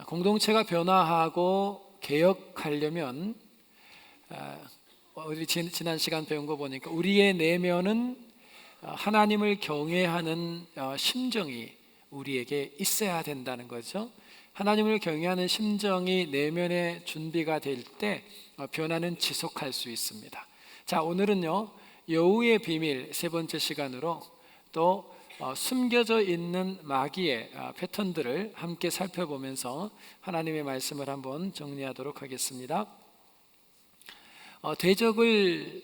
공동체가 변화하고 개혁하려면 우리 지난 시간 배운 거 보니까 우리의 내면은 하나님을 경외하는 심정이 우리에게 있어야 된다는 거죠. 하나님을 경외하는 심정이 내면의 준비가 될 때 변화는 지속할 수 있습니다. 자, 오늘은요 여우의 비밀 세 번째 시간으로 또 숨겨져 있는 마귀의 패턴들을 함께 살펴보면서 하나님의 말씀을 한번 정리하도록 하겠습니다.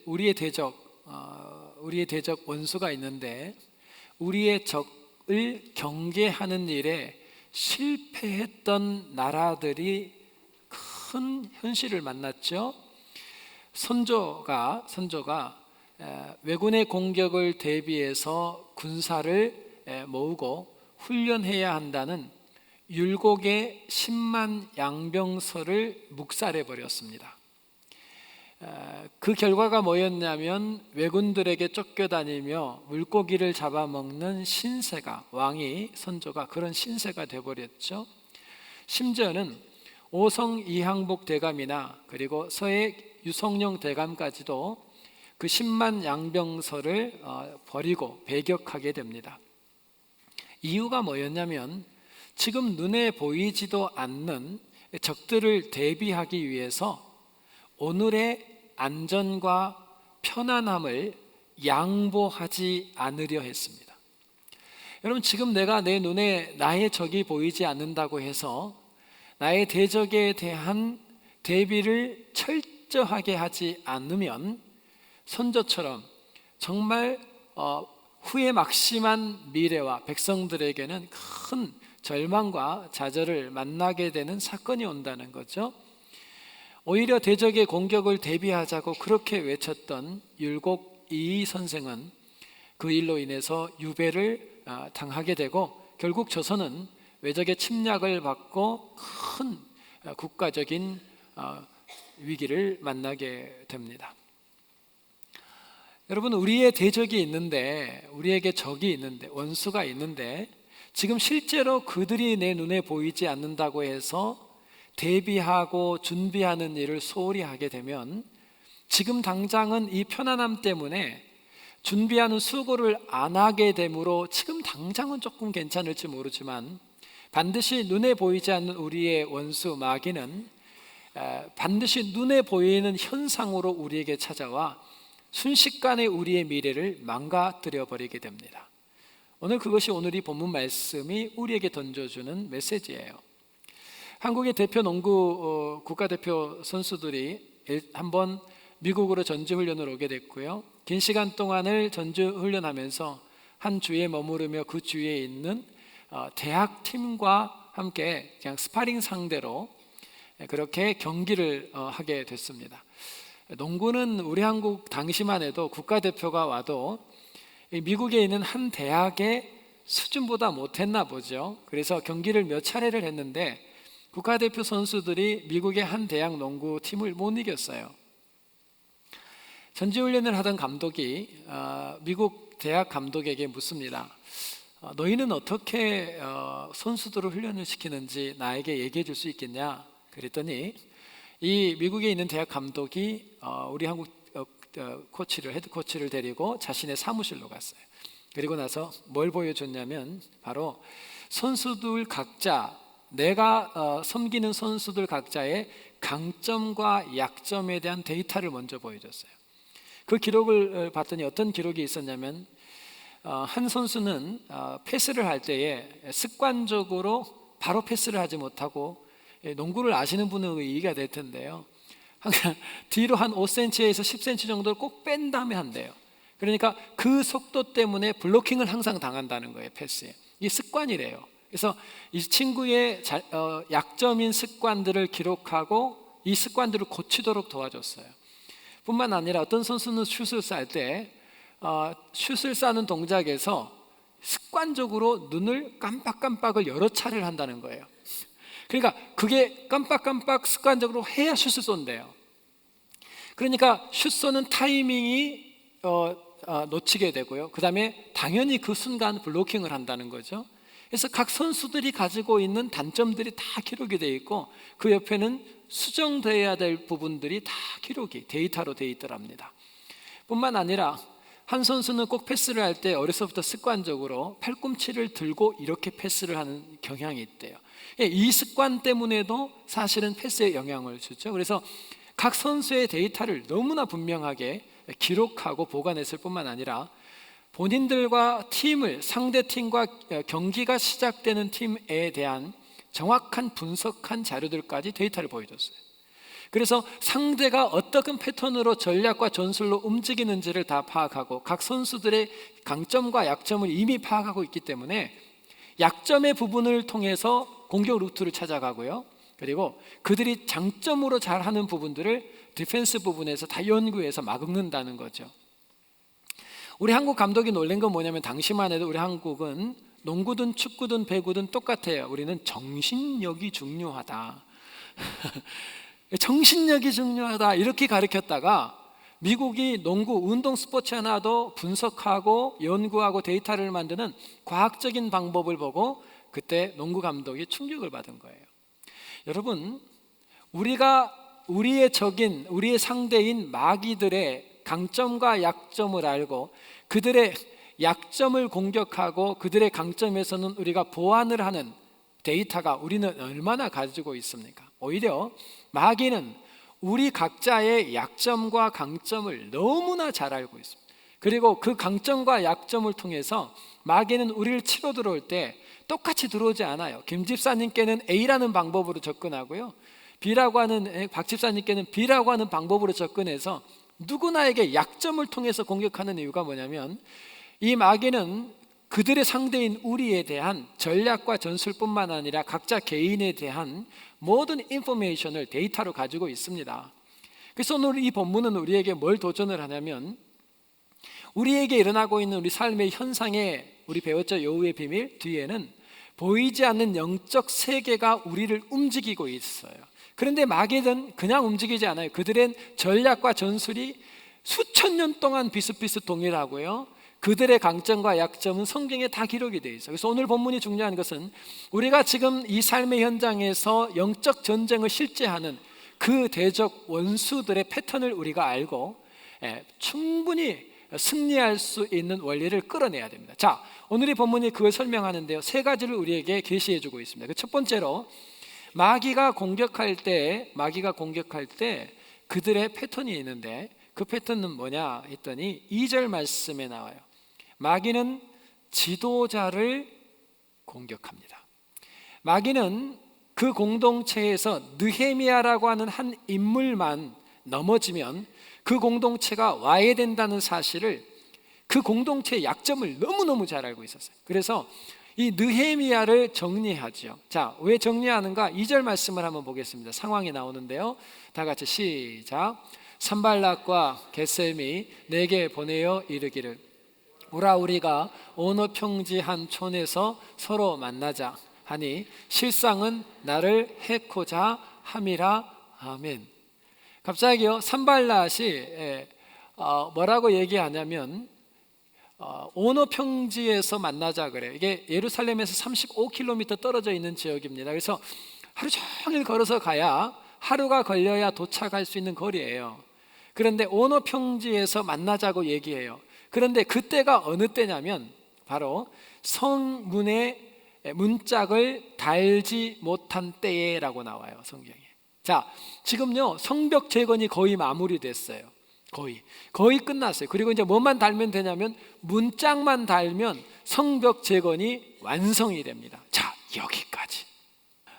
우리의 대적 원수가 있는데 우리의 적을 경계하는 일에 실패했던 나라들이 큰 현실을 만났죠. 선조가 왜군의 공격을 대비해서 군사를 모으고 훈련해야 한다는 율곡의 10만 양병설을 묵살해 버렸습니다. 그 결과가 뭐였냐면 왜군들에게 쫓겨다니며 물고기를 잡아먹는 신세가, 왕이 선조가 그런 신세가 되어버렸죠. 심지어는 오성 이항복 대감이나 그리고 서해 유성룡 대감까지도 그 10만 양병설을 버리고 배격하게 됩니다. 이유가 뭐였냐면 지금 눈에 보이지도 않는 적들을 대비하기 위해서 오늘의 안전과 편안함을 양보하지 않으려 했습니다. 여러분, 지금 내가 내 눈에 나의 적이 보이지 않는다고 해서 나의 대적에 대한 대비를 철저하게 하지 않으면 선조처럼 정말 후회 막심한 미래와 백성들에게는 큰 절망과 좌절을 만나게 되는 사건이 온다는 거죠. 오히려 대적의 공격을 대비하자고 그렇게 외쳤던 율곡 이이 선생은 그 일로 인해서 유배를 당하게 되고 결국 조선은 외적의 침략을 받고 큰 국가적인 위기를 만나게 됩니다. 여러분, 우리의 대적이 있는데, 우리에게 적이 있는데, 원수가 있는데 지금 실제로 그들이 내 눈에 보이지 않는다고 해서 대비하고 준비하는 일을 소홀히 하게 되면 지금 당장은 이 편안함 때문에 준비하는 수고를 안 하게 되므로 지금 당장은 조금 괜찮을지 모르지만 반드시 눈에 보이지 않는 우리의 원수 마귀는 반드시 눈에 보이는 현상으로 우리에게 찾아와 순식간에 우리의 미래를 망가뜨려 버리게 됩니다. 그것이 오늘 이 본문 말씀이 우리에게 던져주는 메시지예요. 한국의 대표 농구 국가대표 선수들이 한번 미국으로 전지훈련을 오게 됐고요. 긴 시간 동안을 전지훈련하면서 한 주에 머무르며 그 주위에 있는 대학팀과 함께 그냥 스파링 상대로 그렇게 경기를 하게 됐습니다. 농구는 우리 한국 당시만 해도 국가대표가 와도 미국에 있는 한 대학의 수준보다 못했나 보죠. 그래서 경기를 몇 차례를 했는데 국가대표 선수들이 미국의 한 대학 농구팀을 못 이겼어요. 전지훈련을 하던 감독이 미국 대학 감독에게 묻습니다. 너희는 어떻게 선수들을 훈련을 시키는지 나에게 얘기해 줄 수 있겠냐? 그랬더니 이 미국에 있는 대학 감독이 우리 한국 헤드 코치를 데리고 자신의 사무실로 갔어요. 그리고 나서 뭘 보여줬냐면 바로 선수들 각자, 내가 섬기는 선수들 각자의 강점과 약점에 대한 데이터를 먼저 보여줬어요. 그 기록을 봤더니 어떤 기록이 있었냐면 한 선수는 패스를 할 때에 습관적으로 바로 패스를 하지 못하고, 농구를 아시는 분은 이해가 될 텐데요, 뒤로 한 5cm에서 10cm 정도를 꼭 뺀 다음에 한대요. 그러니까 그 속도 때문에 블로킹을 항상 당한다는 거예요. 패스에. 이게 습관이래요. 그래서 이 친구의 약점인 습관들을 기록하고 이 습관들을 고치도록 도와줬어요. 뿐만 아니라 어떤 선수는 슛을 쌀 때 슛을 쏴는 동작에서 습관적으로 눈을 깜빡깜빡을 여러 차례를 한다는 거예요. 그러니까 그게 깜빡깜빡 습관적으로 해야 슛을 쏜대요. 그러니까 슛 쏘는 타이밍이 놓치게 되고요. 그 다음에 당연히 그 순간 블로킹을 한다는 거죠. 그래서 각 선수들이 가지고 있는 단점들이 다 기록이 되어 있고 그 옆에는 수정되어야 될 부분들이 다 기록이 데이터로 되어 있더랍니다. 뿐만 아니라 한 선수는 꼭 패스를 할 때 어려서부터 습관적으로 팔꿈치를 들고 이렇게 패스를 하는 경향이 있대요. 이 습관 때문에도 사실은 패스에 영향을 주죠. 그래서 각 선수의 데이터를 너무나 분명하게 기록하고 보관했을 뿐만 아니라 본인들과 팀을, 상대 팀과 경기가 시작되는 팀에 대한 정확한 분석한 자료들까지 데이터를 보여줬어요. 그래서 상대가 어떤 패턴으로 전략과 전술로 움직이는지를 다 파악하고 각 선수들의 강점과 약점을 이미 파악하고 있기 때문에 약점의 부분을 통해서 공격 루트를 찾아가고요. 그리고 그들이 장점으로 잘하는 부분들을 디펜스 부분에서 다 연구해서 막는다는 거죠. 우리 한국 감독이 놀란 건 뭐냐면 당시만 해도 우리 한국은 농구든 축구든 배구든 똑같아요. 우리는 정신력이 중요하다. 정신력이 중요하다 이렇게 가르쳤다가 미국이 농구, 운동 스포츠 하나도 분석하고 연구하고 데이터를 만드는 과학적인 방법을 보고 그때 농구 감독이 충격을 받은 거예요. 여러분, 우리가 우리의 적인, 우리의 상대인 마귀들의 강점과 약점을 알고 그들의 약점을 공격하고 그들의 강점에서는 우리가 보완을 하는 데이터가 우리는 얼마나 가지고 있습니까? 오히려 마귀는 우리 각자의 약점과 강점을 너무나 잘 알고 있습니다. 그리고 그 강점과 약점을 통해서 마귀는 우리를 치러 들어올 때 똑같이 들어오지 않아요. 김 집사님께는 A라는 방법으로 접근하고요, 박 집사님께는 B라고 하는 방법으로 접근해서 누구나에게 약점을 통해서 공격하는 이유가 뭐냐면 이 마귀는 그들의 상대인 우리에 대한 전략과 전술뿐만 아니라 각자 개인에 대한 모든 인포메이션을 데이터로 가지고 있습니다. 그래서 오늘 이 본문은 우리에게 뭘 도전을 하냐면 우리에게 일어나고 있는 우리 삶의 현상에 우리 배웠죠. 여호와의 비밀 뒤에는 보이지 않는 영적 세계가 우리를 움직이고 있어요. 그런데 마귀는 그냥 움직이지 않아요. 그들의 전략과 전술이 수천 년 동안 비슷비슷 동일하고요, 그들의 강점과 약점은 성경에 다 기록이 되어 있어요. 그래서 오늘 본문이 중요한 것은 우리가 지금 이 삶의 현장에서 영적 전쟁을 실제하는 그 대적 원수들의 패턴을 우리가 알고 충분히 승리할 수 있는 원리를 끌어내야 됩니다. 자, 오늘의 본문이 그걸 설명하는데요, 세 가지를 우리에게 계시해 주고 있습니다. 첫 번째로 마귀가 공격할 때 그들의 패턴이 있는데 그 패턴은 뭐냐 했더니 2절 말씀에 나와요. 마귀는 지도자를 공격합니다. 마귀는 그 공동체에서 느헤미야라고 하는 한 인물만 넘어지면 그 공동체가 와해된다는 사실을, 그 공동체의 약점을 너무너무 잘 알고 있었어요. 그래서 이 느헤미야를 정리하죠. 자, 왜 정리하는가? 2절 말씀을 한번 보겠습니다. 상황이 나오는데요, 다 같이 시작. 산발락과 게셈이 내게 보내어 이르기를 오라, 우리가 오너 평지 한 촌에서 서로 만나자 하니 실상은 나를 해코자 함이라. 아멘. 갑자기요, 산발락이 뭐라고 얘기하냐면 오너 평지에서 만나자 그래요. 이게 예루살렘에서 35km 떨어져 있는 지역입니다. 그래서 하루 종일 걸어서 가야, 하루가 걸려야 도착할 수 있는 거리예요. 그런데 오너 평지에서 만나자고 얘기해요. 그런데 그때가 어느 때냐면 바로 성문에 문짝을 달지 못한 때라고 나와요, 성경에. 자, 지금요 성벽 재건이 거의 마무리됐어요. 거의 끝났어요. 그리고 이제 뭐만 달면 되냐면 문짝만 달면 성벽 재건이 완성이 됩니다. 자, 여기까지.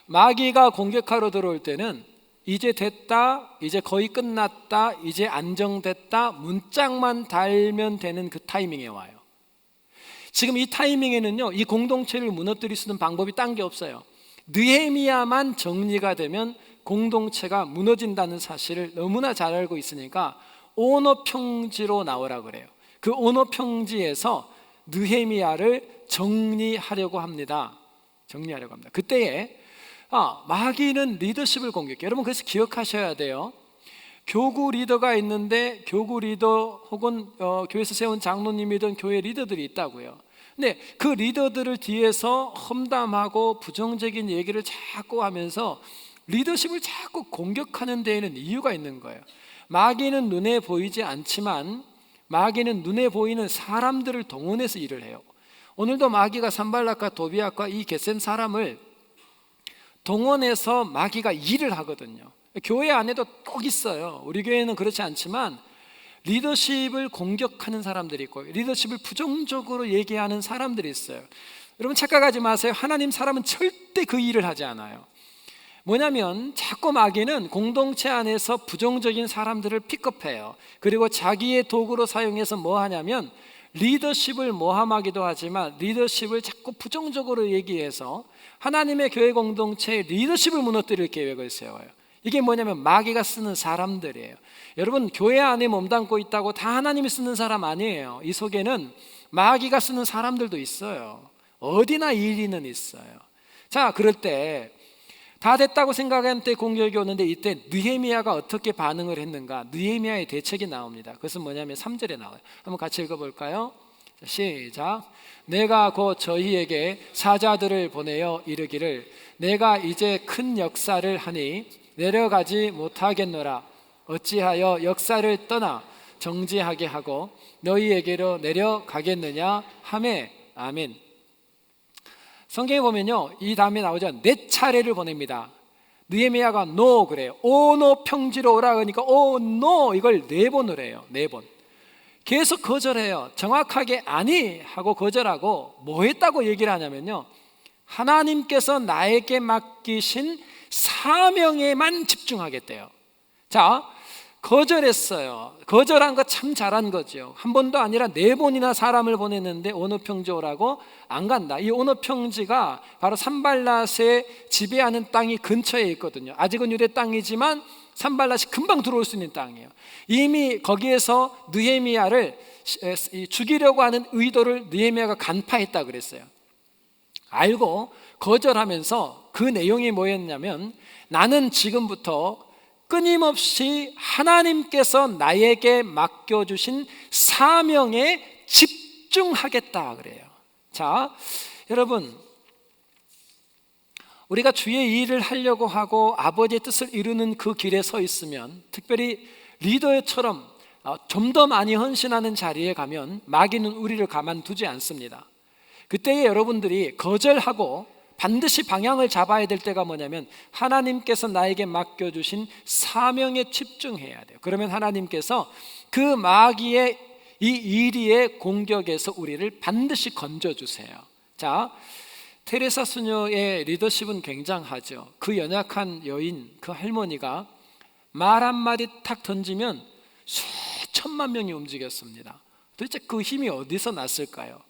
마귀가 공격하러 들어올 때는 이제 됐다, 이제 거의 끝났다, 이제 안정됐다, 문짝만 달면 되는 그 타이밍에 와요. 지금 이 타이밍에는요, 이 공동체를 무너뜨릴 수 있는 방법이 딴 게 없어요. 느헤미야만 정리가 되면 공동체가 무너진다는 사실을 너무나 잘 알고 있으니까 오너 평지로 나오라 그래요. 그 오너 평지에서 느헤미야를 정리하려고 합니다. 그때에 마귀는 리더십을 공격해요. 여러분, 그래서 기억하셔야 돼요. 교구 리더가 있는데 교구 리더 혹은 교회에서 세운 장로님이든 교회 리더들이 있다고요. 근데 그 리더들을 뒤에서 험담하고 부정적인 얘기를 자꾸 하면서 리더십을 자꾸 공격하는 데에는 이유가 있는 거예요. 마귀는 눈에 보이지 않지만 마귀는 눈에 보이는 사람들을 동원해서 일을 해요. 오늘도 마귀가 산발락과 도비앗과 이 겟셈 사람을 동원해서 마귀가 일을 하거든요. 교회 안에도 꼭 있어요. 우리 교회는 그렇지 않지만 리더십을 공격하는 사람들이 있고 리더십을 부정적으로 얘기하는 사람들이 있어요. 여러분 착각하지 마세요. 하나님 사람은 절대 그 일을 하지 않아요. 뭐냐면 자꾸 마귀는 공동체 안에서 부정적인 사람들을 픽업해요. 그리고 자기의 도구로 사용해서 뭐 하냐면 리더십을 모함하기도 하지만 리더십을 자꾸 부정적으로 얘기해서 하나님의 교회 공동체의 리더십을 무너뜨릴 계획을 세워요. 이게 뭐냐면 마귀가 쓰는 사람들이에요. 여러분 교회 안에 몸담고 있다고 다 하나님이 쓰는 사람 아니에요. 이 속에는 마귀가 쓰는 사람들도 있어요. 어디나 일리는 있어요. 자, 그럴 때 다 됐다고 생각한 때 공격이 오는데 이때 느헤미야가 어떻게 반응을 했는가? 느헤미야의 대책이 나옵니다. 그것은 뭐냐면 3절에 나와요. 한번 같이 읽어볼까요? 시작. 내가 곧 저희에게 사자들을 보내어 이르기를 내가 이제 큰 역사를 하니 내려가지 못하겠노라. 어찌하여 역사를 떠나 정지하게 하고 너희에게로 내려가겠느냐 하매. 아멘. 성경에 보면요 이 다음에 나오죠. 네 차례를 보냅니다. 느헤미야가 노 그래요. 오노 평지로 오라 그러니까 오노 이걸 4번을 해요. 4번 계속 거절해요. 정확하게 아니 하고 거절하고 뭐 했다고 얘기를 하냐면요 하나님께서 나에게 맡기신 사명에만 집중하겠대요. 자, 거절했어요. 거절한 거 참 잘한 거죠. 한 번도 아니라 4번이나 사람을 보냈는데 오노평지 오라고 안 간다. 이 오노평지가 바로 산발랏의 지배하는 땅이 근처에 있거든요. 아직은 유대 땅이지만 산발랏이 금방 들어올 수 있는 땅이에요. 이미 거기에서 느헤미야를 죽이려고 하는 의도를 느헤미야가 간파했다 그랬어요. 알고 거절하면서 그 내용이 뭐였냐면 나는 지금부터 끊임없이 하나님께서 나에게 맡겨주신 사명에 집중하겠다 그래요. 자, 여러분 우리가 주의 일을 하려고 하고 아버지의 뜻을 이루는 그 길에 서 있으면 특별히 리더처럼 좀 더 많이 헌신하는 자리에 가면 마귀는 우리를 가만두지 않습니다. 그때에 여러분들이 거절하고 반드시 방향을 잡아야 될 때가 뭐냐면 하나님께서 나에게 맡겨주신 사명에 집중해야 돼요. 그러면 하나님께서 그 마귀의 이 이리의 공격에서 우리를 반드시 건져주세요. 자, 테레사 수녀의 리더십은 굉장하죠. 그 연약한 여인, 그 할머니가 말 한마디 탁 던지면 수천만 명이 움직였습니다. 도대체 그 힘이 어디서 났을까요?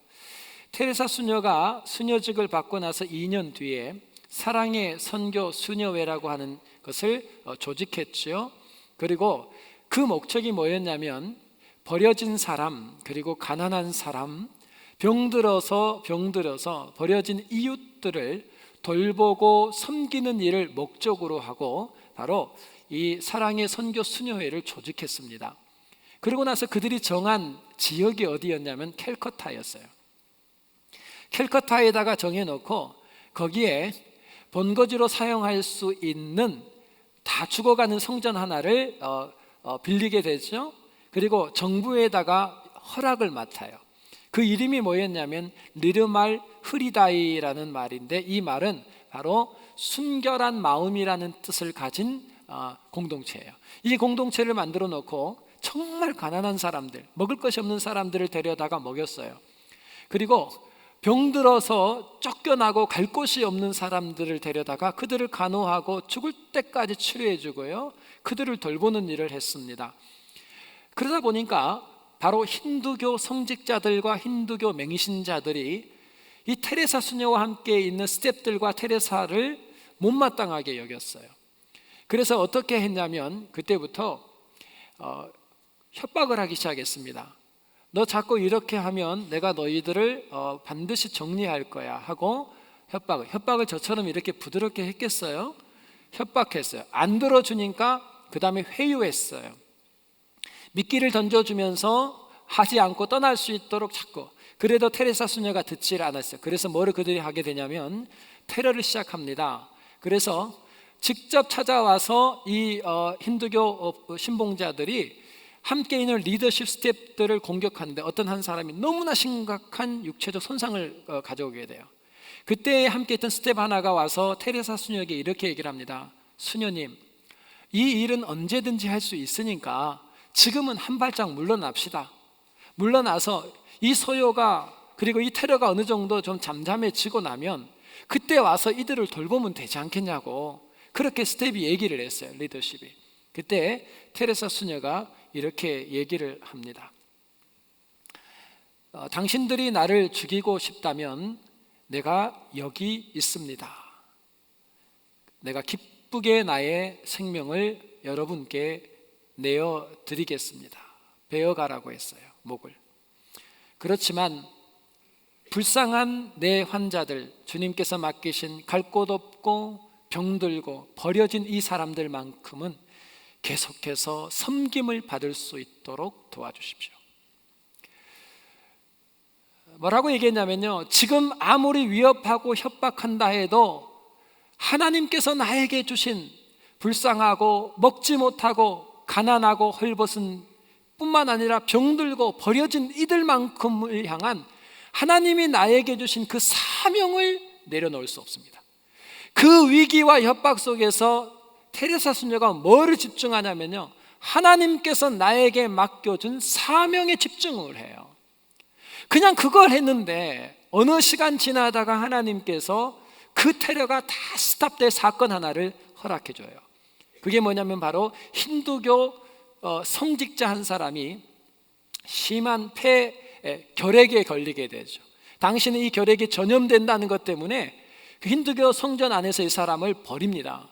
테레사 수녀가 수녀직을 받고 나서 2년 뒤에 사랑의 선교 수녀회라고 하는 것을 조직했죠. 그리고 그 목적이 뭐였냐면 버려진 사람 그리고 가난한 사람 병들어서 버려진 이웃들을 돌보고 섬기는 일을 목적으로 하고 바로 이 사랑의 선교 수녀회를 조직했습니다. 그리고 나서 그들이 정한 지역이 어디였냐면 캘커타였어요. 캘커타에다가 정해놓고 거기에 본거지로 사용할 수 있는 다 죽어가는 성전 하나를 빌리게 되죠. 그리고 정부에다가 허락을 맡아요. 그 이름이 뭐였냐면 리르말 흐리다이라는 말인데 이 말은 바로 순결한 마음이라는 뜻을 가진 공동체예요. 이 공동체를 만들어 놓고 정말 가난한 사람들, 먹을 것이 없는 사람들을 데려다가 먹였어요. 그리고 병들어서 쫓겨나고 갈 곳이 없는 사람들을 데려다가 그들을 간호하고 죽을 때까지 치료해 주고요, 그들을 돌보는 일을 했습니다. 그러다 보니까 바로 힌두교 성직자들과 힌두교 맹신자들이 이 테레사 수녀와 함께 있는 스태프들과 테레사를 못마땅하게 여겼어요. 그래서 어떻게 했냐면 그때부터 협박을 하기 시작했습니다. 너 자꾸 이렇게 하면 내가 너희들을 반드시 정리할 거야 하고 협박을 저처럼 이렇게 부드럽게 했겠어요? 협박했어요. 안 들어주니까 그 다음에 회유했어요. 미끼를 던져주면서 하지 않고 떠날 수 있도록 자꾸. 그래도 테레사 수녀가 듣질 않았어요. 그래서 뭐를 그들이 하게 되냐면 테러를 시작합니다. 그래서 직접 찾아와서 이 힌두교 신봉자들이 함께 있는 리더십 스텝들을 공격하는데 어떤 한 사람이 너무나 심각한 육체적 손상을 가져오게 돼요. 그때 함께 있던 스텝 하나가 와서 테레사 수녀에게 이렇게 얘기를 합니다. 수녀님, 이 일은 언제든지 할 수 있으니까 지금은 한 발짝 물러납시다. 물러나서 이 소요가 그리고 이 테러가 어느 정도 좀 잠잠해지고 나면 그때 와서 이들을 돌보면 되지 않겠냐고 그렇게 스텝이 얘기를 했어요. 리더십이. 그때 테레사 수녀가 이렇게 얘기를 합니다. 당신들이 나를 죽이고 싶다면 내가 여기 있습니다. 내가 기쁘게 나의 생명을 여러분께 내어드리겠습니다. 베어가라고 했어요. 목을. 그렇지만 불쌍한 내 환자들, 주님께서 맡기신 갈 곳 없고 병들고 버려진 이 사람들만큼은 계속해서 섬김을 받을 수 있도록 도와주십시오. 뭐라고 얘기했냐면요, 지금 아무리 위협하고 협박한다 해도 하나님께서 나에게 주신 불쌍하고 먹지 못하고 가난하고 헐벗은 뿐만 아니라 병들고 버려진 이들만큼을 향한 하나님이 나에게 주신 그 사명을 내려놓을 수 없습니다. 그 위기와 협박 속에서 테레사 수녀가 뭐를 집중하냐면요, 하나님께서 나에게 맡겨준 사명에 집중을 해요. 그냥 그걸 했는데 어느 시간 지나다가 하나님께서 그 테러가 다 스탑될 사건 하나를 허락해 줘요. 그게 뭐냐면 바로 힌두교 성직자 한 사람이 심한 결핵에 걸리게 되죠. 당신은 이 결핵이 전염된다는 것 때문에 그 힌두교 성전 안에서 이 사람을 버립니다.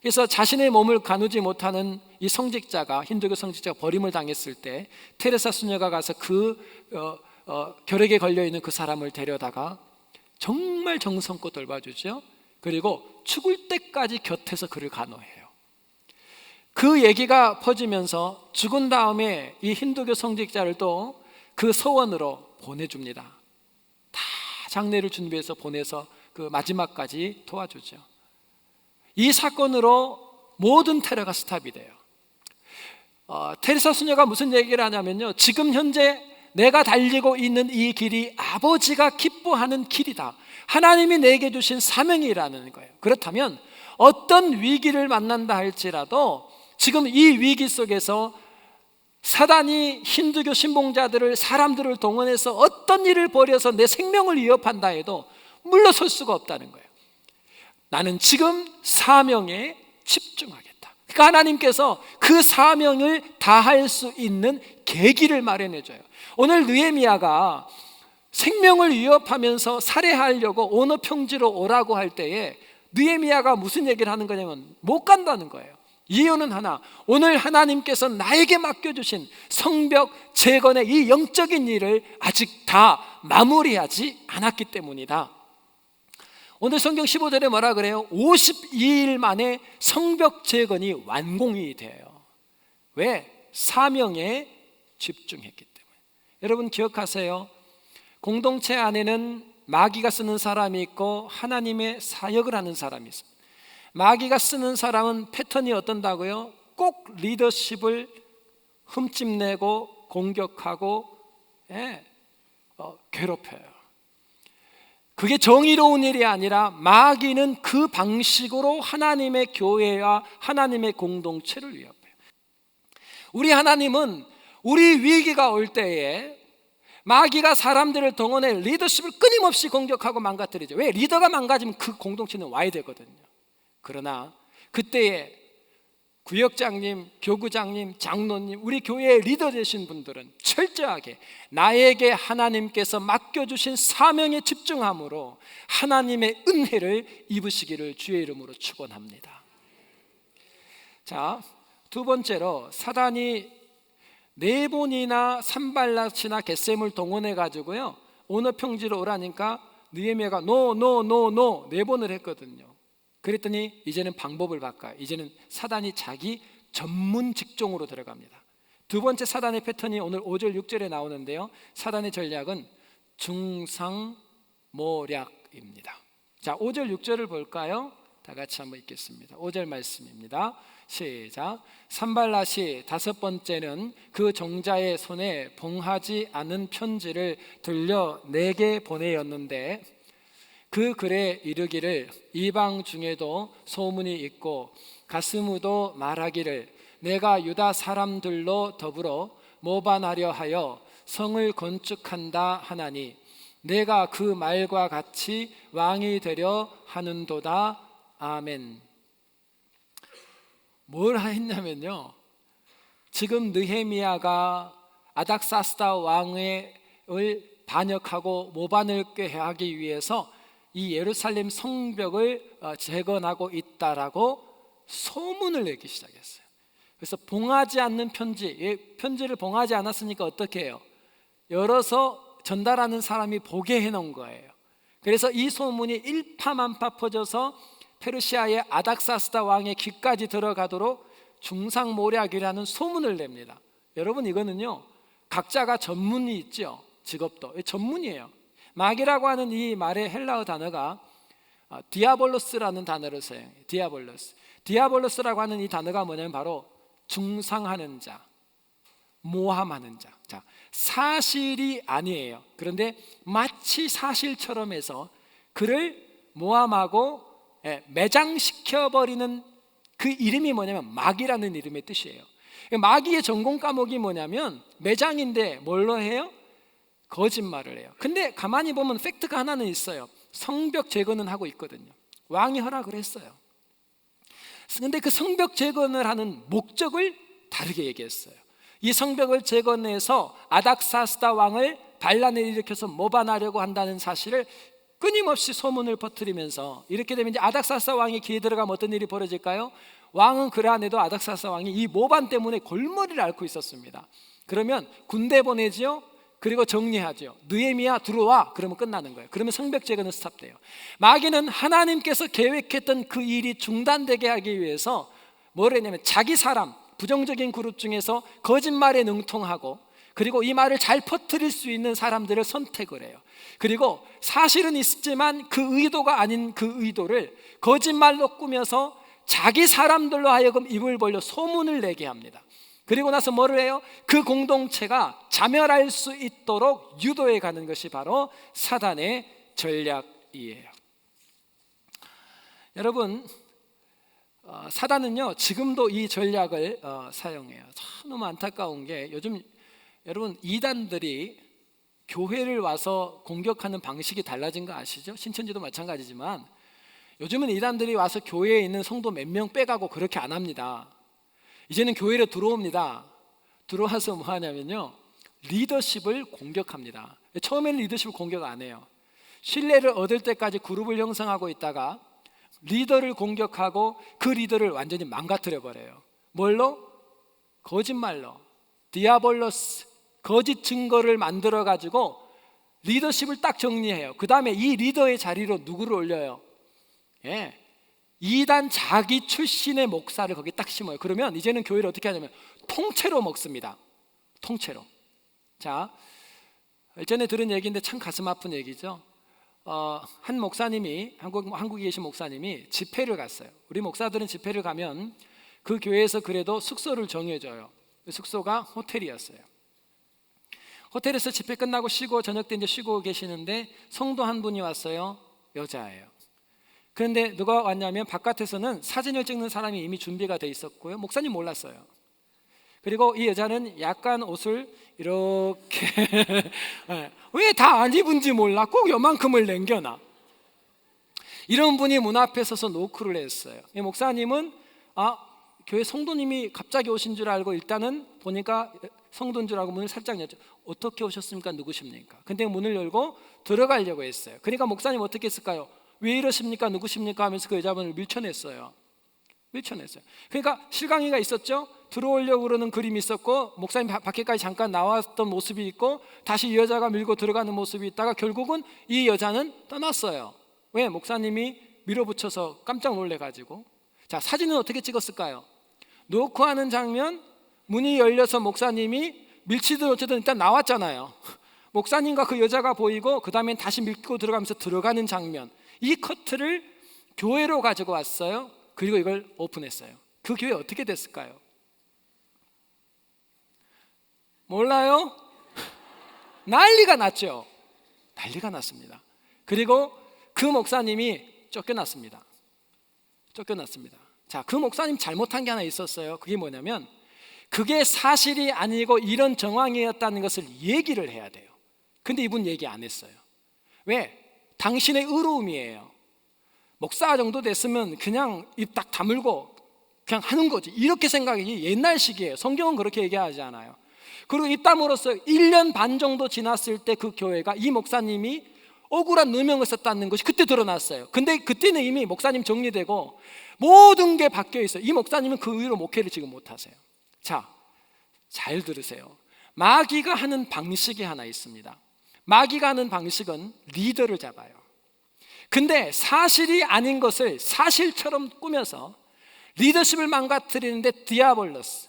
그래서 자신의 몸을 가누지 못하는 이 성직자가, 힌두교 성직자가 버림을 당했을 때 테레사 수녀가 가서 그 결핵에 걸려있는 그 사람을 데려다가 정말 정성껏 돌봐주죠. 그리고 죽을 때까지 곁에서 그를 간호해요. 그 얘기가 퍼지면서 죽은 다음에 이 힌두교 성직자를 또 그 서원으로 보내줍니다. 다 장례를 준비해서 보내서 그 마지막까지 도와주죠. 이 사건으로 모든 테러가 스탑이 돼요. 테레사 수녀가 무슨 얘기를 하냐면요, 지금 현재 내가 달리고 있는 이 길이 아버지가 기뻐하는 길이다. 하나님이 내게 주신 사명이라는 거예요. 그렇다면 어떤 위기를 만난다 할지라도 지금 이 위기 속에서 사단이 힌두교 신봉자들을, 사람들을 동원해서 어떤 일을 벌여서 내 생명을 위협한다 해도 물러설 수가 없다는 거예요. 나는 지금 사명에 집중하겠다. 그러니까 하나님께서 그 사명을 다할 수 있는 계기를 마련해 줘요. 오늘 느헤미야가 생명을 위협하면서 살해하려고 오너 평지로 오라고 할 때에 느헤미야가 무슨 얘기를 하는 거냐면 못 간다는 거예요. 이유는 하나, 오늘 하나님께서 나에게 맡겨주신 성벽 재건의 이 영적인 일을 아직 다 마무리하지 않았기 때문이다. 오늘 성경 15절에 뭐라 그래요? 52일 만에 성벽 재건이 완공이 돼요. 왜? 사명에 집중했기 때문에. 여러분 기억하세요. 공동체 안에는 마귀가 쓰는 사람이 있고 하나님의 사역을 하는 사람이 있습니다. 마귀가 쓰는 사람은 패턴이 어떤다고요? 꼭 리더십을 흠집내고 공격하고 괴롭혀요. 그게 정의로운 일이 아니라 마귀는 그 방식으로 하나님의 교회와 하나님의 공동체를 위협해요. 우리 하나님은 우리 위기가 올 때에 마귀가 사람들을 동원해 리더십을 끊임없이 공격하고 망가뜨리죠. 왜? 리더가 망가지면 그 공동체는 와야 되거든요. 그러나 그때에 구역장님, 교구장님, 장로님, 우리 교회의 리더 되신 분들은 철저하게 나에게 하나님께서 맡겨주신 사명에 집중함으로 하나님의 은혜를 입으시기를 주의 이름으로 축원합니다. 자, 두 번째로 사단이 네 번이나 산발랏이나 겟셈을 동원해 가지고요, 오너 평지로 오라니까 느헤미야가 노 네 번을 했거든요. 그랬더니 이제는 방법을 바꿔요. 이제는 사단이 자기 전문 직종으로 들어갑니다. 두 번째 사단의 패턴이 오늘 5절 6절에 나오는데요, 사단의 전략은 중상모략입니다. 자, 5절 6절을 볼까요? 다 같이 한번 읽겠습니다. 5절 말씀입니다. 시작. 산발랏이 다섯 번째는 그 종자의 손에 봉하지 않은 편지를 들려 내게 보내었는데 그 글에 이르기를 이방 중에도 소문이 있고 가스무도 말하기를 내가 유다 사람들로 더불어 모반하려 하여 성을 건축한다 하나니 내가 그 말과 같이 왕이 되려 하는도다. 아멘. 뭘 했냐면요, 지금 느헤미야가 아닥사스다 왕을 반역하고 모반을 꾀하기 위해서 이 예루살렘 성벽을 재건하고 있다라고 소문을 내기 시작했어요. 그래서 봉하지 않는 편지를 봉하지 않았으니까 어떻게 해요? 열어서 전달하는 사람이 보게 해놓은 거예요. 그래서 이 소문이 일파만파 퍼져서 페르시아의 아닥사스다 왕의 귀까지 들어가도록 중상모략이라는 소문을 냅니다. 여러분, 이거는요 각자가 전문이 있죠. 직업도 전문이에요. 마귀라고 하는 이 말의 헬라어 단어가 디아볼로스라는 단어를 사용해요. 디아볼로스라고 하는 이 단어가 뭐냐면 바로 중상하는 자, 모함하는 자. 자, 사실이 아니에요. 그런데 마치 사실처럼 해서 그를 모함하고 매장시켜버리는 그 이름이 뭐냐면 마귀라는 이름의 뜻이에요. 마귀의 전공 과목이 뭐냐면 매장인데 뭘로 해요? 거짓말을 해요. 근데 가만히 보면 팩트가 하나는 있어요. 성벽 재건은 하고 있거든요. 왕이 허락을 했어요. 근데 그 성벽 재건을 하는 목적을 다르게 얘기했어요. 이 성벽을 재건해서 아닥사스다 왕을 반란을 일으켜서 모반하려고 한다는 사실을 끊임없이 소문을 퍼뜨리면서, 이렇게 되면 이제 아닥사스다 왕의 귀에 들어가면 어떤 일이 벌어질까요? 왕은 그 안에도 아닥사스다 왕이 이 모반 때문에 골머리를 앓고 있었습니다. 그러면 군대 보내지요. 그리고 정리하죠. 느헤미야 들어와. 그러면 끝나는 거예요. 그러면 성벽 재건은 스탑돼요. 마귀는 하나님께서 계획했던 그 일이 중단되게 하기 위해서 뭘 했냐면 자기 사람, 부정적인 그룹 중에서 거짓말에 능통하고 그리고 이 말을 잘 퍼뜨릴 수 있는 사람들을 선택을 해요. 그리고 사실은 있지만 그 의도가 아닌 그 의도를 거짓말로 꾸며서 자기 사람들로 하여금 입을 벌려 소문을 내게 합니다. 그리고 나서 뭐를 해요? 그 공동체가 자멸할 수 있도록 유도해 가는 것이 바로 사단의 전략이에요. 여러분, 사단은요 지금도 이 전략을 사용해요. 참 너무 안타까운 게 요즘 여러분 이단들이 교회를 와서 공격하는 방식이 달라진 거 아시죠? 신천지도 마찬가지지만 요즘은 이단들이 와서 교회에 있는 성도 몇 명 빼가고 그렇게 안 합니다. 이제는 교회로 들어옵니다. 들어와서 뭐 하냐면요 리더십을 공격합니다. 처음에는 리더십을 공격 안 해요. 신뢰를 얻을 때까지 그룹을 형성하고 있다가 리더를 공격하고 그 리더를 완전히 망가뜨려 버려요. 뭘로? 거짓말로. 디아볼로스, 거짓 증거를 만들어 가지고 리더십을 딱 정리해요. 그 다음에 이 리더의 자리로 누구를 올려요? 이단 자기 출신의 목사를 거기 딱 심어요. 그러면 이제는 교회를 어떻게 하냐면 통째로 먹습니다. 통째로. 자, 전에 들은 얘기인데 참 가슴 아픈 얘기죠. 한 목사님이 한국에 계신 목사님이 집회를 갔어요. 우리 목사들은 집회를 가면 그 교회에서 그래도 숙소를 정해줘요. 그 숙소가 호텔이었어요. 호텔에서 집회 끝나고 쉬고 저녁 때 이제 쉬고 계시는데 성도 한 분이 왔어요. 여자예요. 그런데 누가 왔냐면 바깥에서는 사진을 찍는 사람이 이미 준비가 돼 있었고요. 목사님 몰랐어요. 그리고 이 여자는 약간 옷을 이렇게 왜 다 안 입은지 몰라. 꼭 요만큼을 남겨놔. 이런 분이 문 앞에 서서 노크를 했어요. 이 목사님은 교회 성도님이 갑자기 오신 줄 알고 일단은 보니까 성도인 줄 알고 문을 살짝 열죠. 어떻게 오셨습니까? 누구십니까? 근데 문을 열고 들어가려고 했어요. 그러니까 목사님 어떻게 했을까요? 왜 이러십니까? 누구십니까? 하면서 그 여자분을 밀쳐냈어요. 그러니까 실강이가 있었죠. 들어오려고 그러는 그림이 있었고 목사님 밖에까지 잠깐 나왔던 모습이 있고 다시 이 여자가 밀고 들어가는 모습이 있다가 결국은 이 여자는 떠났어요. 왜? 목사님이 밀어붙여서 깜짝 놀래가지고. 자, 사진은 어떻게 찍었을까요? 노크하는 장면, 문이 열려서 목사님이 밀치든 어쨌든 일단 나왔잖아요. 목사님과 그 여자가 보이고 그 다음엔 다시 밀고 들어가면서 들어가는 장면, 이 커트를 교회로 가지고 왔어요. 그리고 이걸 오픈했어요. 그 교회 어떻게 됐을까요? 몰라요? 난리가 났죠. 난리가 났습니다. 그리고 그 목사님이 쫓겨났습니다. 자, 그 목사님 잘못한 게 하나 있었어요. 그게 뭐냐면 그게 사실이 아니고 이런 정황이었다는 것을 얘기를 해야 돼요. 근데 이분 얘기 안 했어요. 왜? 당신의 의로움이에요. 목사 정도 됐으면 그냥 입 딱 다물고 그냥 하는 거지, 이렇게 생각이 옛날식이에요. 성경은 그렇게 얘기하지 않아요. 그리고 입 다물어서 1년 반 정도 지났을 때 그 교회가 이 목사님이 억울한 누명을 썼다는 것이 그때 드러났어요. 근데 그때는 이미 목사님 정리되고 모든 게 바뀌어 있어요. 이 목사님은 그 이후로 목회를 지금 못 하세요. 자, 잘 들으세요. 마귀가 하는 방식이 하나 있습니다. 마귀가 하는 방식은 리더를 잡아요. 근데 사실이 아닌 것을 사실처럼 꾸며서 리더십을 망가뜨리는데 디아볼로스,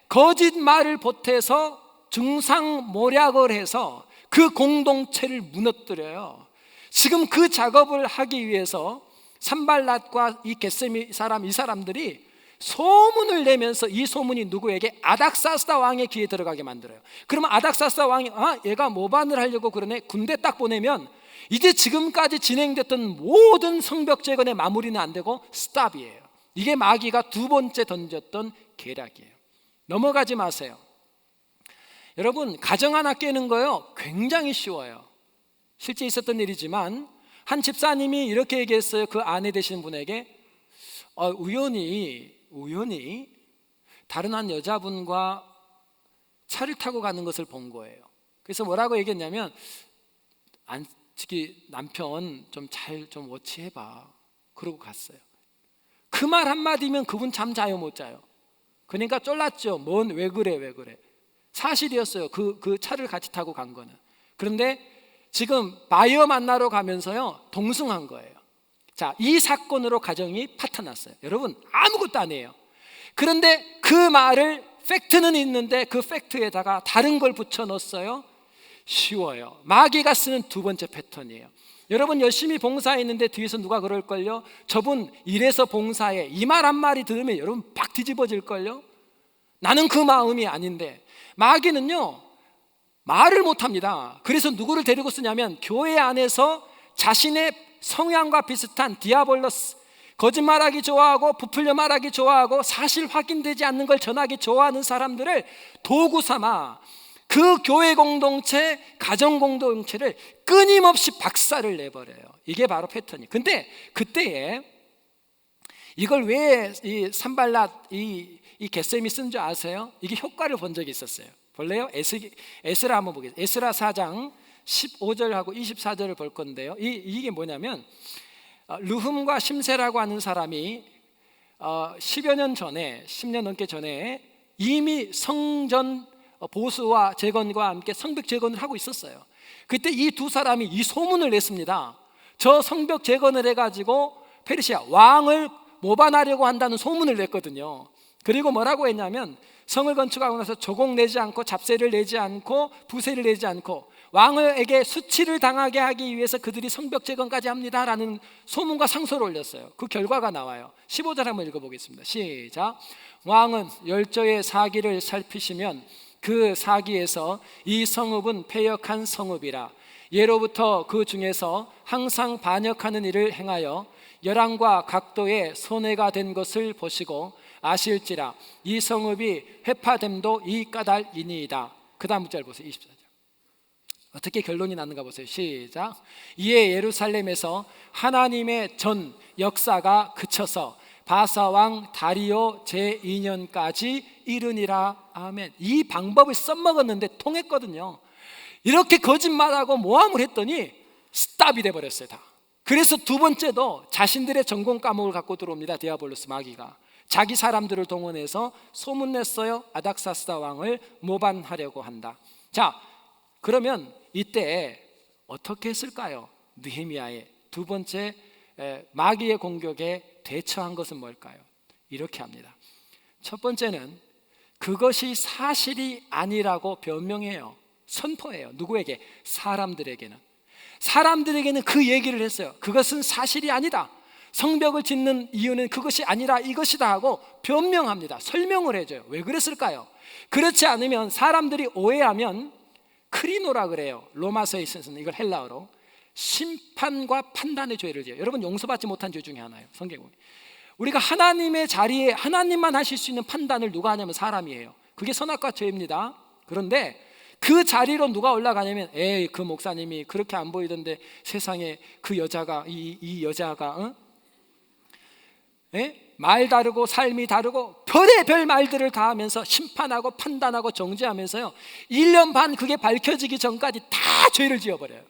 거짓말을 보태서 중상모략을 해서 그 공동체를 무너뜨려요. 지금 그 작업을 하기 위해서 산발랏과 이 겟세미 사람, 이 사람들이 소문을 내면서 이 소문이 누구에게? 아닥사스다 왕의 귀에 들어가게 만들어요. 그러면 아닥사스다 왕이 얘가 모반을 하려고 그러네, 군대 딱 보내면 이제 지금까지 진행됐던 모든 성벽 재건의 마무리는 안 되고 스탑이에요. 이게 마귀가 두 번째 던졌던 계략이에요. 넘어가지 마세요. 여러분, 가정 하나 깨는 거요 굉장히 쉬워요. 실제 있었던 일이지만 한 집사님이 이렇게 얘기했어요. 그 아내 되시는 분에게 우연히 다른 한 여자분과 차를 타고 가는 것을 본 거예요. 그래서 뭐라고 얘기했냐면, 특히 남편 좀 잘 좀 워치해봐. 그러고 갔어요. 그 말 한마디면 그분 잠 자요 못 자요. 그러니까 쫄랐죠. 왜 그래. 사실이었어요. 그 차를 같이 타고 간 거는. 그런데 지금 바이어 만나러 가면서요 동승한 거예요. 자, 이 사건으로 가정이 파탄났어요. 여러분, 아무것도 아니에요. 그런데 그 말을, 팩트는 있는데 그 팩트에다가 다른 걸 붙여 넣었어요. 쉬워요. 마귀가 쓰는 두 번째 패턴이에요. 여러분, 열심히 봉사했는데 뒤에서 누가 그럴걸요? 저분 이래서 봉사해, 이 말 한 마디 들으면 여러분 팍 뒤집어질걸요? 나는 그 마음이 아닌데. 마귀는요 말을 못합니다. 그래서 누구를 데리고 쓰냐면 교회 안에서 자신의 성향과 비슷한 디아볼로스, 거짓말하기 좋아하고 부풀려 말하기 좋아하고 사실 확인되지 않는 걸 전하기 좋아하는 사람들을 도구 삼아 그 교회 공동체, 가정 공동체를 끊임없이 박살을 내버려요. 이게 바로 패턴이에요. 근데 그때에 이걸 왜 이 산발랏 이 겟셈이 쓴 줄 아세요? 이게 효과를 본 적이 있었어요. 볼래요? 에스라 한번 보겠습니다. 에스라 4장 15절하고 24절을 볼 건데요. 이게 뭐냐면 르훔과 심세라고 하는 사람이 10여 년 전에, 10년 넘게 전에 이미 성전 보수와 재건과 함께 성벽 재건을 하고 있었어요. 그때 이 두 사람이 이 소문을 냈습니다. 저 성벽 재건을 해가지고 페르시아 왕을 모반하려고 한다는 소문을 냈거든요. 그리고 뭐라고 했냐면, 성을 건축하고 나서 조공 내지 않고 잡세를 내지 않고 부세를 내지 않고 왕에게 수치를 당하게 하기 위해서 그들이 성벽 재건까지 합니다라는 소문과 상소를 올렸어요. 그 결과가 나와요. 15절 한번 읽어보겠습니다. 시작. 왕은 열조의 사기를 살피시면 그 사기에서 이 성읍은 패역한 성읍이라, 예로부터 그 중에서 항상 반역하는 일을 행하여 열왕과 각도의 손해가 된 것을 보시고 아실지라, 이 성읍이 회파됨도 이 까닭이니이다. 그 다음 절 보세요. 24절. 어떻게 결론이 나는가 보세요. 시작. 이에 예루살렘에서 하나님의 전 역사가 그쳐서 바사왕 다리오 제2년까지 이르니라. 아멘. 이 방법을 써먹었는데 통했거든요. 이렇게 거짓말하고 모함을 했더니 스탑이 돼버렸어요 다. 그래서 두 번째도 자신들의 전공 과목을 갖고 들어옵니다. 디아볼로스, 마귀가 자기 사람들을 동원해서 소문냈어요. 아닥사스다 왕을 모반하려고 한다. 자, 그러면 이때 어떻게 했을까요? 느헤미야의 두 번째 마귀의 공격에 대처한 것은 뭘까요? 이렇게 합니다. 첫 번째는 그것이 사실이 아니라고 변명해요. 선포해요. 누구에게? 사람들에게는 그 얘기를 했어요. 그것은 사실이 아니다. 성벽을 짓는 이유는 그것이 아니라 이것이다 하고 변명합니다. 설명을 해줘요. 왜 그랬을까요? 그렇지 않으면 사람들이 오해하면 크리노라 그래요. 로마서에 있어서는 이걸 헬라어로 심판과 판단의 죄를 지어요. 여러분, 용서받지 못한 죄 중에 하나예요. 성경에 우리가 하나님의 자리에 하나님만 하실 수 있는 판단을 누가 하냐면 사람이에요. 그게 선악과 죄입니다. 그런데 그 자리로 누가 올라가냐면 에이, 그 목사님이 그렇게 안 보이던데 세상에 그 여자가 이 여자가 말 다르고 삶이 다르고 별의별 말들을 다 하면서 심판하고 판단하고 정죄하면서요, 1년 반 그게 밝혀지기 전까지 다 죄를 지어버려요.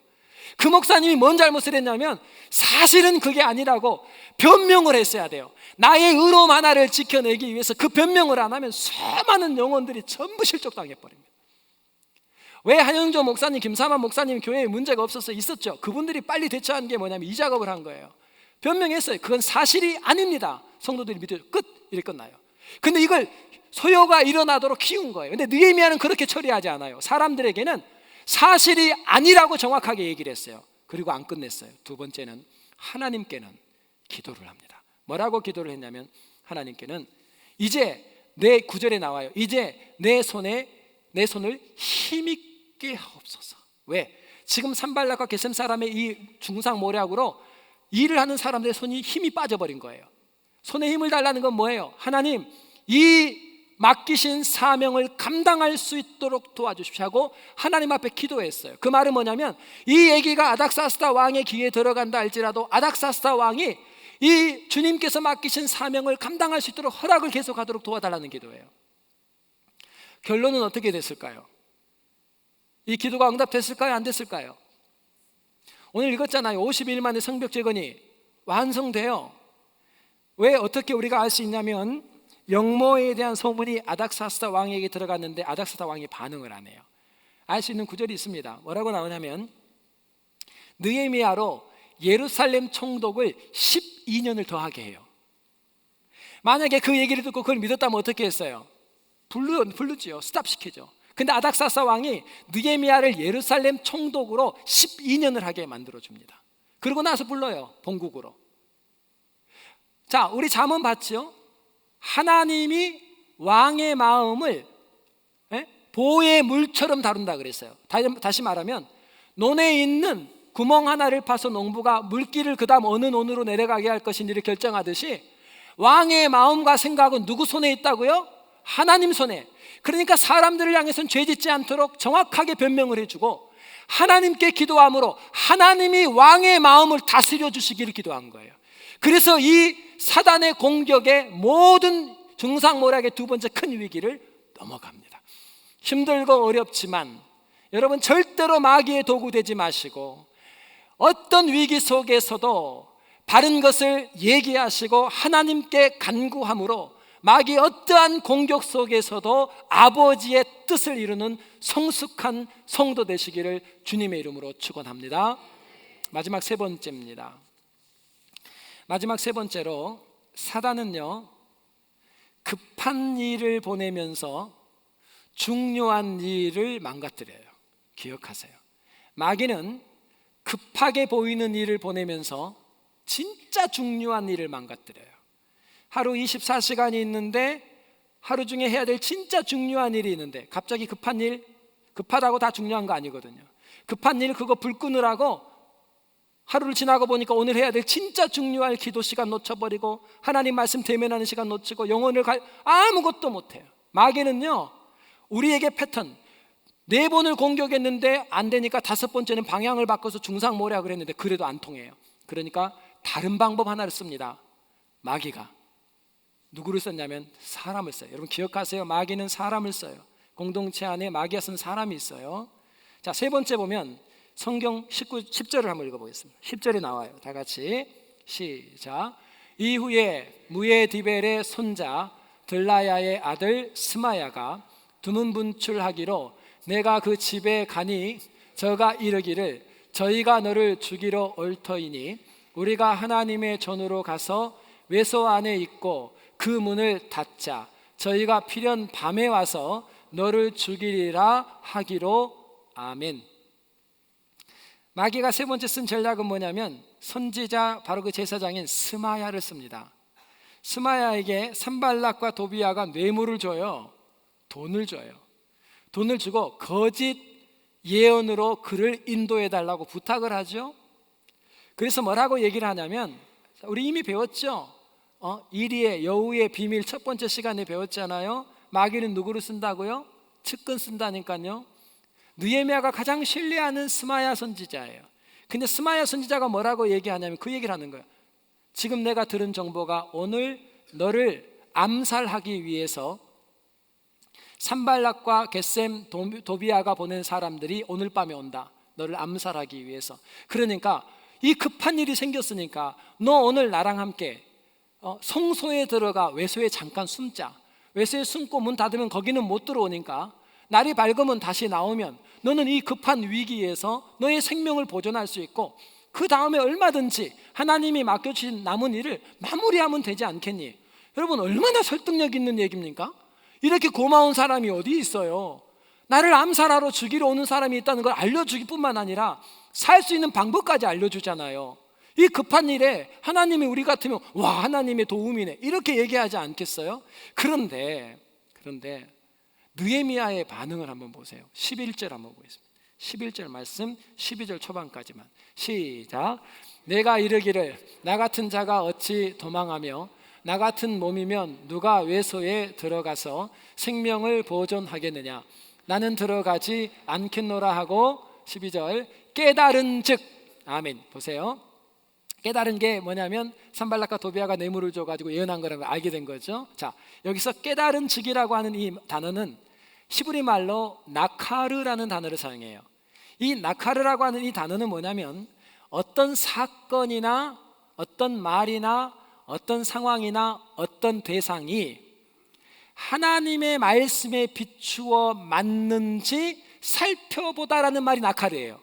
그 목사님이 뭔 잘못을 했냐면 사실은 그게 아니라고 변명을 했어야 돼요. 나의 의로움 하나를 지켜내기 위해서 그 변명을 안 하면 수많은 영혼들이 전부 실족당해버립니다. 왜 한영조 목사님, 김사만 목사님 교회에 문제가 없어서 있었죠? 그분들이 빨리 대처한 게 뭐냐면 이 작업을 한 거예요. 변명했어요. 그건 사실이 아닙니다. 성도들이 믿어요. 끝! 이렇게 끝나요. 근데 이걸 소요가 일어나도록 키운 거예요. 근데 느헤미야는 그렇게 처리하지 않아요. 사람들에게는 사실이 아니라고 정확하게 얘기를 했어요. 그리고 안 끝냈어요. 두 번째는 하나님께는 기도를 합니다. 뭐라고 기도를 했냐면 하나님께는 이제 내 구절에 나와요. 이제 내 손을 힘있게 하옵소서. 왜? 지금 산발락과 게셈 사람의 이 중상모략으로 일을 하는 사람들의 손이 힘이 빠져버린 거예요. 손에 힘을 달라는 건 뭐예요? 하나님, 이 맡기신 사명을 감당할 수 있도록 도와주십시오 하고 하나님 앞에 기도했어요. 그 말은 뭐냐면 이 얘기가 아닥사스다 왕의 귀에 들어간다 할지라도 아닥사스다 왕이 이 주님께서 맡기신 사명을 감당할 수 있도록 허락을 계속하도록 도와달라는 기도예요. 결론은 어떻게 됐을까요? 이 기도가 응답됐을까요? 안 됐을까요? 오늘 읽었잖아요. 50일 만에 성벽 재건이 완성돼요. 왜 어떻게 우리가 알 수 있냐면 영모에 대한 소문이 아닥사스다 왕에게 들어갔는데 아닥사스다 왕이 반응을 안 해요. 알 수 있는 구절이 있습니다. 뭐라고 나오냐면 느헤미야로 예루살렘 총독을 12년을 더하게 해요. 만약에 그 얘기를 듣고 그걸 믿었다면 어떻게 했어요? 부르지요. 스탑시키죠. 근데 아닥사스다 왕이 느헤미야를 예루살렘 총독으로 12년을 하게 만들어줍니다. 그러고 나서 불러요. 본국으로. 자, 우리 잠언 봤죠? 하나님이 왕의 마음을 보의 물처럼 다룬다 그랬어요. 다시 말하면 논에 있는 구멍 하나를 파서 농부가 물기를 그 다음 어느 논으로 내려가게 할 것인지를 결정하듯이 왕의 마음과 생각은 누구 손에 있다고요? 하나님 손에. 그러니까 사람들을 향해서는 죄짓지 않도록 정확하게 변명을 해주고 하나님께 기도함으로 하나님이 왕의 마음을 다스려 주시기를 기도한 거예요. 그래서 이 사단의 공격에 모든 중상모략의 두 번째 큰 위기를 넘어갑니다. 힘들고 어렵지만 여러분 절대로 마귀의 도구 되지 마시고 어떤 위기 속에서도 바른 것을 얘기하시고 하나님께 간구함으로 마귀 어떠한 공격 속에서도 아버지의 뜻을 이루는 성숙한 성도 되시기를 주님의 이름으로 축원합니다. 마지막 세 번째입니다. 마지막 세 번째로 사단은요, 급한 일을 보내면서 중요한 일을 망가뜨려요. 기억하세요. 마귀는 급하게 보이는 일을 보내면서 진짜 중요한 일을 망가뜨려요. 하루 24시간이 있는데 하루 중에 해야 될 진짜 중요한 일이 있는데 갑자기 급한 일, 급하다고 다 중요한 거 아니거든요. 급한 일 그거 불 끄느라고 하루를 지나고 보니까 오늘 해야 될 진짜 중요할 기도 시간 놓쳐버리고 하나님 말씀 대면하는 시간 놓치고 영혼을 아무것도 못해요. 마귀는요, 우리에게 패턴 4번을 공격했는데 안 되니까 5번째는 방향을 바꿔서 중상모략을 했는데 그래도 안 통해요. 그러니까 다른 방법 하나를 씁니다. 마귀가 누구를 썼냐면 사람을 써요. 여러분 기억하세요. 마귀는 사람을 써요. 공동체 안에 마귀가 쓴 사람이 있어요. 자, 세 번째 보면 성경 10절을 한번 읽어보겠습니다. 10절에 나와요. 다 같이 시작. 이후에 무에디벨의 손자 들라야의 아들 스마야가 두문분출하기로 내가 그 집에 가니 저가 이르기를 저희가 너를 죽이러 올 터이니 우리가 하나님의 전으로 가서 외소 안에 있고 그 문을 닫자. 저희가 필연 밤에 와서 너를 죽이리라 하기로 아멘. 마귀가 세 번째 쓴 전략은 뭐냐면 선지자 바로 그 제사장인 스마야를 씁니다. 스마야에게 산발락과 도비아가 뇌물을 줘요. 돈을 줘요. 돈을 주고 거짓 예언으로 그를 인도해 달라고 부탁을 하죠. 그래서 뭐라고 얘기를 하냐면, 우리 이미 배웠죠. 이리의 여우의 비밀 첫 번째 시간에 배웠잖아요. 마귀는 누구를 쓴다고요? 측근 쓴다니까요. 느헤미야가 가장 신뢰하는 스마야 선지자예요. 근데 스마야 선지자가 뭐라고 얘기하냐면 그 얘기를 하는 거예요. 지금 내가 들은 정보가 오늘 너를 암살하기 위해서 산발락과 겟셈 도비아가 보낸 사람들이 오늘 밤에 온다. 너를 암살하기 위해서. 그러니까 이 급한 일이 생겼으니까 너 오늘 나랑 함께 성소에 들어가 외소에 잠깐 숨자. 외소에 숨고 문 닫으면 거기는 못 들어오니까 날이 밝으면 다시 나오면 너는 이 급한 위기에서 너의 생명을 보존할 수 있고 그 다음에 얼마든지 하나님이 맡겨주신 남은 일을 마무리하면 되지 않겠니? 여러분, 얼마나 설득력 있는 얘기입니까? 이렇게 고마운 사람이 어디 있어요? 나를 암살하러 죽이러 오는 사람이 있다는 걸 알려주기 뿐만 아니라 살 수 있는 방법까지 알려주잖아요. 이 급한 일에 하나님이 우리 같으면 와, 하나님의 도움이네 이렇게 얘기하지 않겠어요? 그런데 느헤미야의 반응을 한번 보세요. 11절 한번 보겠습니다. 11절 말씀 12절 초반까지만 시작. 내가 이르기를 나 같은 자가 어찌 도망하며 나 같은 몸이면 누가 외소에 들어가서 생명을 보존하겠느냐. 나는 들어가지 않겠노라 하고 12절 깨달은 즉. 아멘. 보세요. 깨달은 게 뭐냐면 산발락과 도비아가 뇌물을 줘가지고 예언한 거라는 걸 알게 된 거죠. 자, 여기서 깨달은 즉이라고 하는 이 단어는 히브리 말로 나카르라는 단어를 사용해요. 이 나카르라고 하는 이 단어는 뭐냐면 어떤 사건이나 어떤 말이나 어떤 상황이나 어떤 대상이 하나님의 말씀에 비추어 맞는지 살펴보다라는 말이 나카르예요.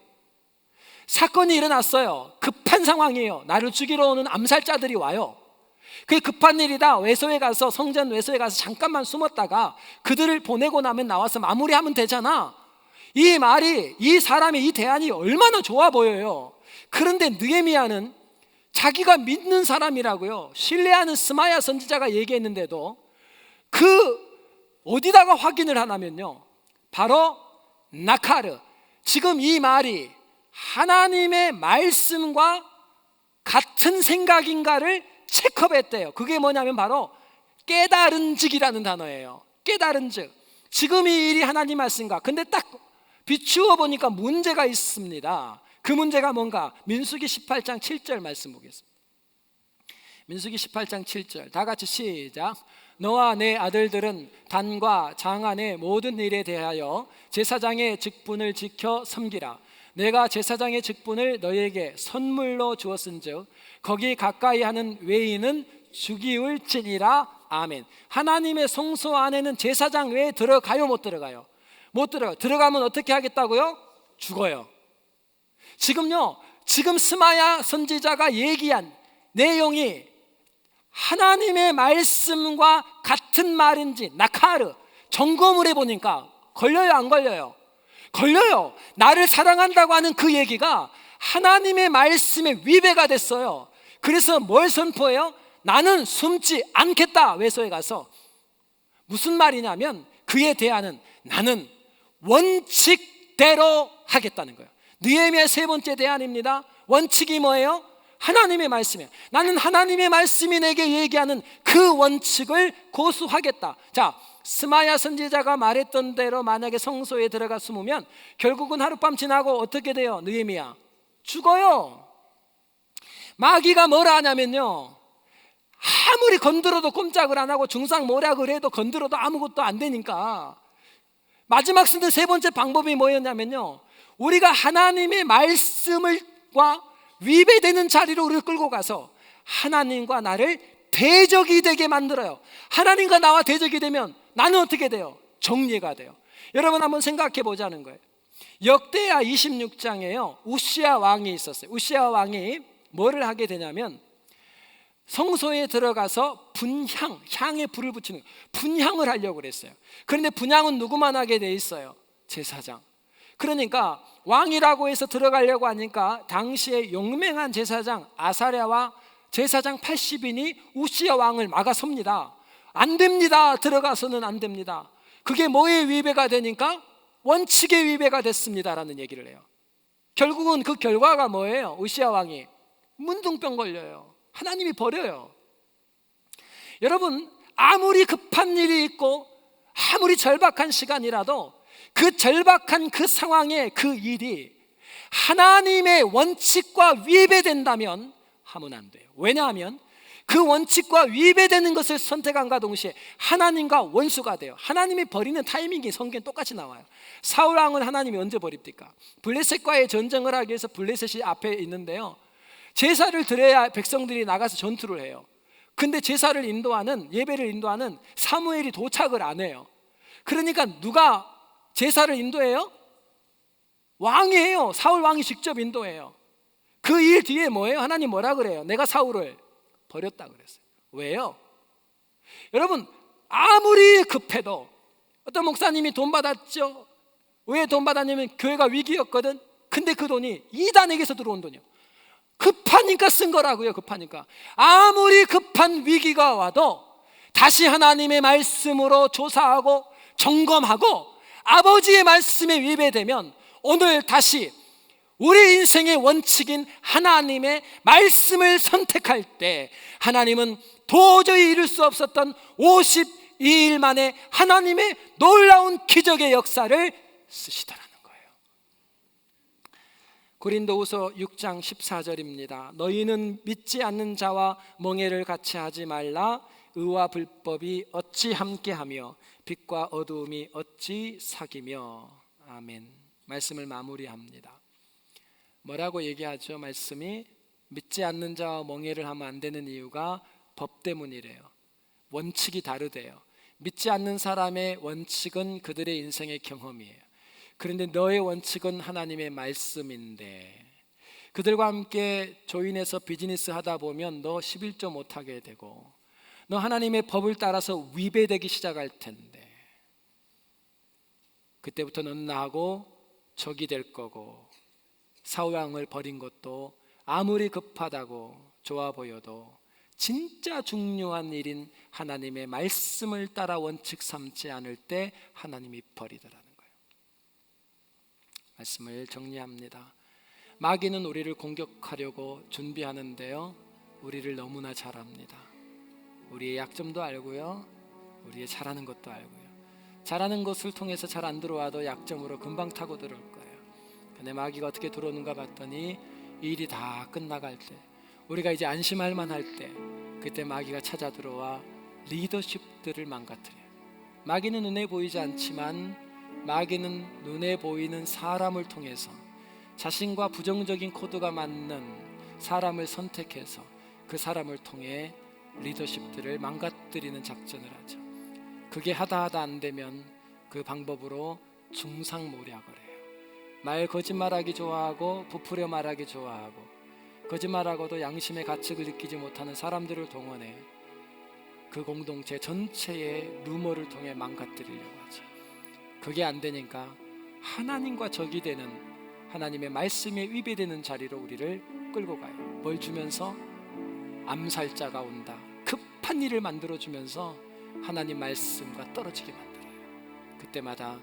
사건이 일어났어요. 급한 상황이에요. 나를 죽이러 오는 암살자들이 와요. 그게 급한 일이다. 외소에 가서, 성전 외소에 가서 잠깐만 숨었다가 그들을 보내고 나면 나와서 마무리하면 되잖아. 이 말이, 이 사람의 이 대안이 얼마나 좋아 보여요. 그런데 느헤미야는 자기가 믿는 사람이라고요, 신뢰하는 스마야 선지자가 얘기했는데도 어디다가 확인을 하냐면요, 바로 나카르, 지금 이 말이 하나님의 말씀과 같은 생각인가를 체크업했대요. 그게 뭐냐면 바로 깨달은 즉이라는 단어예요. 깨달은 즉. 지금 이 일이 하나님 말씀과, 근데 딱 비추어 보니까 문제가 있습니다. 그 문제가 뭔가? 민수기 18장 7절 말씀 보겠습니다. 민수기 18장 7절 다 같이 시작. 너와 내 아들들은 단과 장안의 모든 일에 대하여 제사장의 직분을 지켜 섬기라. 내가 제사장의 직분을 너에게 선물로 주었은즉 거기 가까이 하는 외인은 죽이울지니라. 아멘. 하나님의 성소 안에는 제사장 외에 들어가요, 못 들어가요? 못 들어가요. 들어가면 어떻게 하겠다고요? 죽어요. 지금 스마야 선지자가 얘기한 내용이 하나님의 말씀과 같은 말인지 나카르 점검을 해보니까 걸려요, 안 걸려요? 걸려요. 나를 사랑한다고 하는 그 얘기가 하나님의 말씀에 위배가 됐어요. 그래서 뭘 선포해요? 나는 숨지 않겠다. 외소에 가서. 무슨 말이냐면 그에 대한 나는 원칙대로 하겠다는 거예요. 느헤미야 세 번째 대안입니다. 원칙이 뭐예요? 하나님의 말씀이에요. 나는 하나님의 말씀이 내게 얘기하는 그 원칙을 고수하겠다. 자, 스마야 선지자가 말했던 대로 만약에 성소에 들어가 숨으면 결국은 하룻밤 지나고 어떻게 돼요? 느헤미야 죽어요. 마귀가 뭐라 하냐면요, 아무리 건드려도 꼼짝을 안 하고 중상모략을 해도 건드려도 아무것도 안 되니까 마지막 쓰는 세 번째 방법이 뭐였냐면요, 우리가 하나님의 말씀과 위배되는 자리로 우리를 끌고 가서 하나님과 나를 대적이 되게 만들어요. 하나님과 나와 대적이 되면 나는 어떻게 돼요? 정리가 돼요. 여러분 한번 생각해 보자는 거예요. 역대하 26장에요 우시야 왕이 있었어요. 우시야 왕이 뭐를 하게 되냐면 성소에 들어가서 향에 불을 붙이는, 분향을 하려고 그랬어요. 그런데 분향은 누구만 하게 돼 있어요? 제사장. 그러니까 왕이라고 해서 들어가려고 하니까 당시에 용맹한 제사장 아사랴와 제사장 80인이 우시야 왕을 막아섭니다. 안 됩니다. 들어가서는 안 됩니다. 그게 뭐에 위배가 되니까 원칙에 위배가 됐습니다라는 얘기를 해요. 결국은 그 결과가 뭐예요? 우시야 왕이 문둥병 걸려요. 하나님이 버려요. 여러분, 아무리 급한 일이 있고 아무리 절박한 시간이라도 그 절박한 그 상황에 그 일이 하나님의 원칙과 위배된다면 하면 안 돼요. 왜냐하면 그 원칙과 위배되는 것을 선택함과 동시에 하나님과 원수가 돼요. 하나님이 버리는 타이밍이 성경에 똑같이 나와요. 사울 왕은 하나님이 언제 버립니까? 블레셋과의 전쟁을 하기 위해서 블레셋이 앞에 있는데요, 제사를 드려야 백성들이 나가서 전투를 해요. 근데 제사를 인도하는, 예배를 인도하는 사무엘이 도착을 안 해요. 그러니까 누가 제사를 인도해요? 왕이에요. 사울 왕이 직접 인도해요. 그 일 뒤에 뭐예요? 하나님 뭐라 그래요? 내가 사울을 버렸다 그랬어요. 왜요? 여러분, 아무리 급해도, 어떤 목사님이 돈 받았죠. 왜 돈 받았냐면 교회가 위기였거든. 근데 그 돈이 이단에게서 들어온 돈이요. 급하니까 쓴 거라고요. 급하니까. 아무리 급한 위기가 와도 다시 하나님의 말씀으로 조사하고 점검하고 아버지의 말씀에 위배되면 오늘 다시 우리 인생의 원칙인 하나님의 말씀을 선택할 때 하나님은 도저히 이룰 수 없었던 52일 만에 하나님의 놀라운 기적의 역사를 쓰시더라는 거예요. 고린도후서 6장 14절입니다. 너희는 믿지 않는 자와 멍에를 같이 하지 말라. 의와 불법이 어찌 함께하며 빛과 어두움이 어찌 사귀며. 아멘. 말씀을 마무리합니다. 뭐라고 얘기하죠? 말씀이 믿지 않는 자와 멍에를 하면 안 되는 이유가 법 때문이래요. 원칙이 다르대요. 믿지 않는 사람의 원칙은 그들의 인생의 경험이에요. 그런데 너의 원칙은 하나님의 말씀인데, 그들과 함께 조인해서 비즈니스 하다 보면 너 11조 못하게 되고 너 하나님의 법을 따라서 위배되기 시작할 텐데, 그때부터 넌 나하고 적이 될 거고, 사울 왕을 버린 것도 아무리 급하다고 좋아 보여도 진짜 중요한 일인 하나님의 말씀을 따라 원칙 삼지 않을 때 하나님이 버리더라는 거예요. 말씀을 정리합니다. 마귀는 우리를 공격하려고 준비하는데요, 우리를 너무나 잘 압니다. 우리의 약점도 알고요, 우리의 잘하는 것도 알고요. 잘하는 것을 통해서 잘 안 들어와도 약점으로 금방 타고 들어올 거예요. 근데 마귀가 어떻게 들어오는가 봤더니 일이 다 끝나갈 때, 우리가 이제 안심할 만할 때, 그때 마귀가 찾아 들어와 리더십들을 망가뜨려요. 마귀는 눈에 보이지 않지만 마귀는 눈에 보이는 사람을 통해서 자신과 부정적인 코드가 맞는 사람을 선택해서 그 사람을 통해 리더십들을 망가뜨리는 작전을 하죠. 그게 하다 안 되면 그 방법으로 중상모략을 해요. 말 거짓말하기 좋아하고 부풀려 말하기 좋아하고, 거짓말하고도 양심의 가책을 느끼지 못하는 사람들을 동원해 그 공동체 전체의 루머를 통해 망가뜨리려고 하죠. 그게 안 되니까 하나님과 적이 되는, 하나님의 말씀에 위배되는 자리로 우리를 끌고 가요. 뭘 주면서? 암살자가 온다. 급한 일을 만들어주면서 하나님 말씀과 떨어지게 만들어요. 그때마다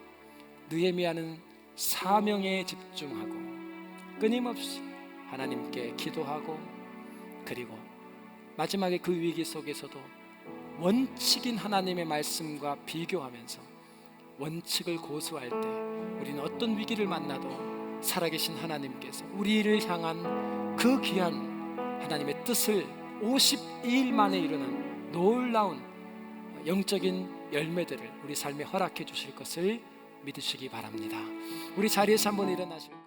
느헤미야는 사명에 집중하고 끊임없이 하나님께 기도하고, 그리고 마지막에 그 위기 속에서도 원칙인 하나님의 말씀과 비교하면서 원칙을 고수할 때 우리는 어떤 위기를 만나도 살아계신 하나님께서 우리를 향한 그 귀한 하나님의 뜻을 52일 만에 이루는 놀라운 영적인 열매들을 우리 삶에 허락해 주실 것을 믿으시기 바랍니다. 우리 자리에서 한번 일어나실까요?